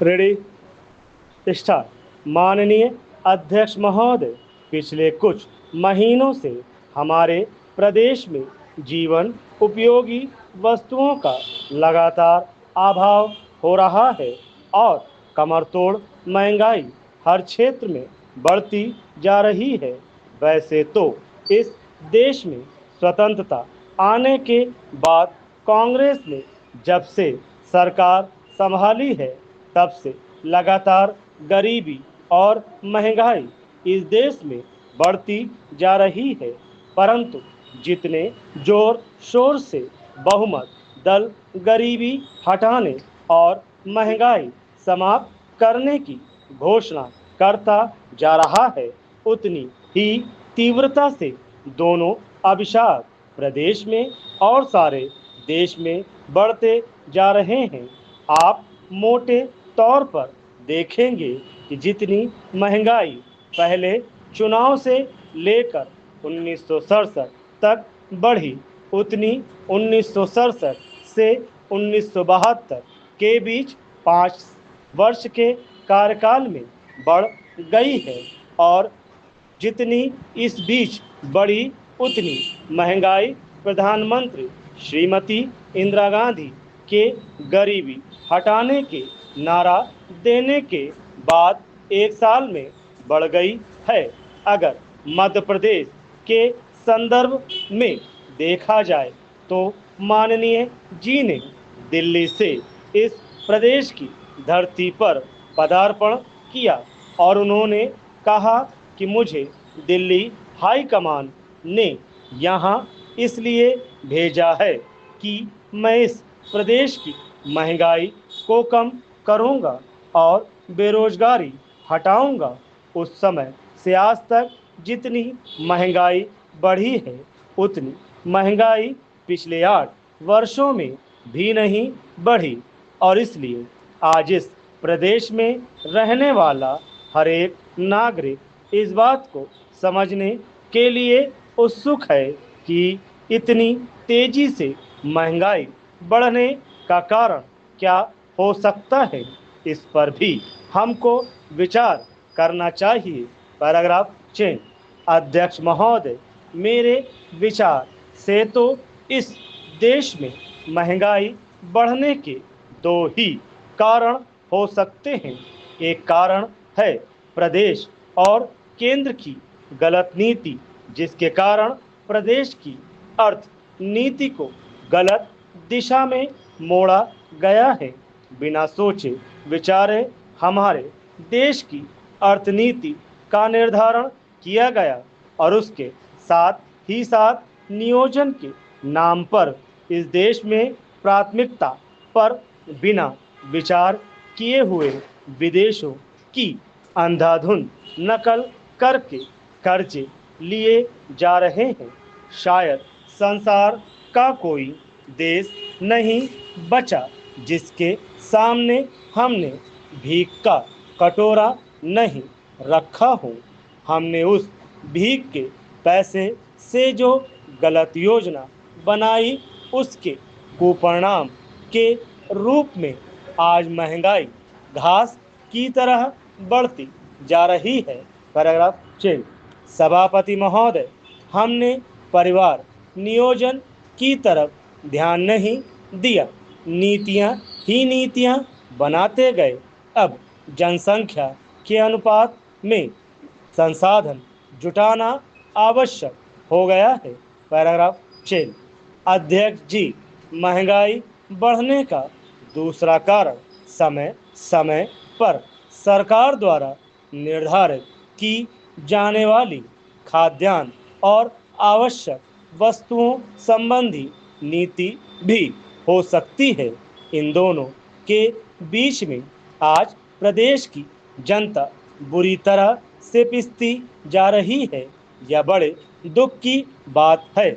Ready start. माननीय अध्यक्ष महोदय, पिछले कुछ महीनों से हमारे प्रदेश में जीवन उपयोगी वस्तुओं का लगातार अभाव हो रहा है और कमरतोड़ महंगाई हर क्षेत्र में बढ़ती जा रही है। वैसे तो इस देश में स्वतंत्रता आने के बाद कांग्रेस ने जब से सरकार संभाली है तब से लगातार गरीबी और महंगाई इस देश में बढ़ती जा रही है, परंतु जितने जोर शोर से बहुमत दल गरीबी हटाने और महंगाई समाप्त करने की घोषणा करता जा रहा है, उतनी ही तीव्रता से दोनों अभिशाप प्रदेश में और सारे देश में बढ़ते जा रहे हैं। आप मोटे तौर पर देखेंगे कि जितनी महंगाई पहले चुनाव से लेकर 1967 तक बढ़ी, उतनी 1967 से 1972 के बीच 5 वर्ष के कार्यकाल में बढ़ गई है और जितनी इस बीच बढ़ी उतनी महंगाई प्रधानमंत्री श्रीमती इंदिरा गांधी के गरीबी हटाने के नारा देने के बाद 1 साल में बढ़ गई है। अगर मध्य प्रदेश के संदर्भ में देखा जाए तो माननीय जी ने दिल्ली से इस प्रदेश की धरती पर पदार्पण किया और उन्होंने कहा कि मुझे दिल्ली हाई कमान ने यहाँ इसलिए भेजा है कि मैं इस प्रदेश की महंगाई को कम करूँगा और बेरोजगारी हटाऊँगा। उस समय से आज तक जितनी महंगाई बढ़ी है उतनी महंगाई पिछले 8 वर्षों में भी नहीं बढ़ी और इसलिए आज इस प्रदेश में रहने वाला हर एक नागरिक इस बात को समझने के लिए उत्सुक है कि इतनी तेजी से महंगाई बढ़ने का कारण क्या हो सकता है। इस पर भी हमको विचार करना चाहिए। Paragraph change. अध्यक्ष महोदय, मेरे विचार से तो इस देश में महंगाई बढ़ने के 2 ही कारण हो सकते हैं। एक कारण है प्रदेश और केंद्र की गलत नीति, जिसके कारण प्रदेश की अर्थनीति को गलत दिशा में मोड़ा गया है। बिना सोचे विचारे हमारे देश की अर्थनीति का निर्धारण किया गया और उसके साथ ही साथ नियोजन के नाम पर इस देश में प्राथमिकता पर बिना विचार किए हुए विदेशों की अंधाधुंध नकल करके कर्जे लिए जा रहे हैं। शायद संसार का कोई देश नहीं बचा जिसके सामने हमने भीख का कटोरा नहीं रखा हो। हमने उस भीख के पैसे से जो गलत योजना बनाई उसके कुपरिणाम के रूप में आज महंगाई घास की तरह बढ़ती जा रही है। Paragraph change. सभापति महोदय, हमने परिवार नियोजन की तरफ ध्यान नहीं दिया, नीतियां ही नीतियां बनाते गए। अब जनसंख्या के अनुपात में संसाधन जुटाना आवश्यक हो गया है। Paragraph change. अध्यक्ष जी, महंगाई बढ़ने का दूसरा कारण समय समय पर सरकार द्वारा निर्धारित की जाने वाली खाद्यान्न और आवश्यक वस्तुओं संबंधी नीति भी हो सकती है। इन दोनों के बीच में आज प्रदेश की जनता बुरी तरह से पिसती जा रही है। यह बड़े दुख की बात है।